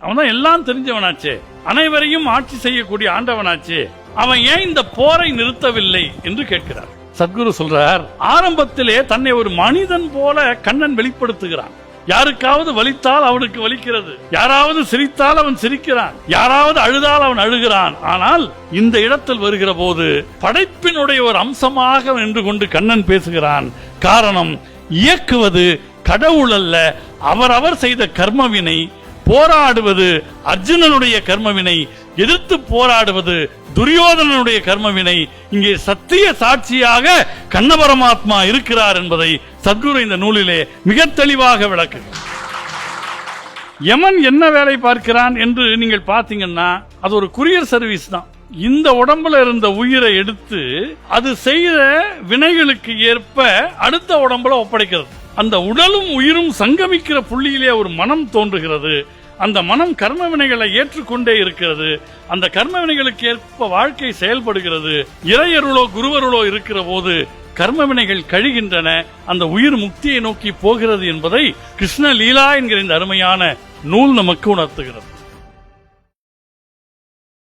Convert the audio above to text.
அவன் தான் எல்லாம் தெரிஞ்சவனாச்சே, அனைவரையும் ஆட்சி செய்யக்கூடிய ஆண்டவனாச்சே, அவன் ஏன் இந்த போரை நிறுத்தவில்லை என்று கேட்கிறார். சத்குரு சொல்றார், ஆரம்பத்திலே தன்னை ஒரு மனிதன் போல கண்ணன் வெளிப்படுத்துகிறான். யாருக்காவது வலித்தால் அவனுக்கு வலிக்கிறது, யாராவது சிரித்தால் அவன் சிரிக்கிறான், யாராவது அழுதால் அவன் அழுகிறான். ஆனால் இந்த இடத்தில் வருகிற போது படைப்பினுடைய ஒரு அம்சமாக நின்று கொண்டு கண்ணன் பேசுகிறான். காரணம், இயக்குவது கடவுள் அல்ல, அவரவர் செய்த கர்மவினை. போராடுவது அர்ஜுனனுடைய கர்மவினை, எதிர்த்து போராடுவது துரியோதனனுடைய கர்மவினை. இங்கே சத்திய சாட்சியாக கண்ண பரமாத்மா இருக்கிறார் என்பதை சத்குரு இந்த நூலிலே மிக தெளிவாக விளக்குகிறார். யமன் என்ன வேலை பார்க்கிறான் என்று நீங்கள் பார்த்தீங்கன்னா, அது ஒரு குரியர் சர்வீஸ் தான். இந்த உடம்புல இருந்த உயிரை எடுத்து அது செய்த வினைகளுக்கு ஏற்ப அடுத்த உடம்புல ஒப்படைக்கிறது. அந்த உடலும் உயிரும் சங்கமிக்கிற புள்ளியிலே ஒரு மனம் தோன்றுகிறது. அந்த மனம் கர்ம வினைகளை ஏற்றுக்கொண்டே இருக்கிறது. அந்த கர்ம வினைகளுக்கு ஏற்ப வாழ்க்கை செயல்படுகிறது. இறையருளோ குருவருளோ இருக்கிற போது கர்ம வினைகள் கழிகின்றன, அந்த உயிர் முக்தியை நோக்கி போகிறது என்பதை கிருஷ்ண லீலா என்கிற இந்த அருமையான நூல் நமக்கு உணர்த்துகிறது.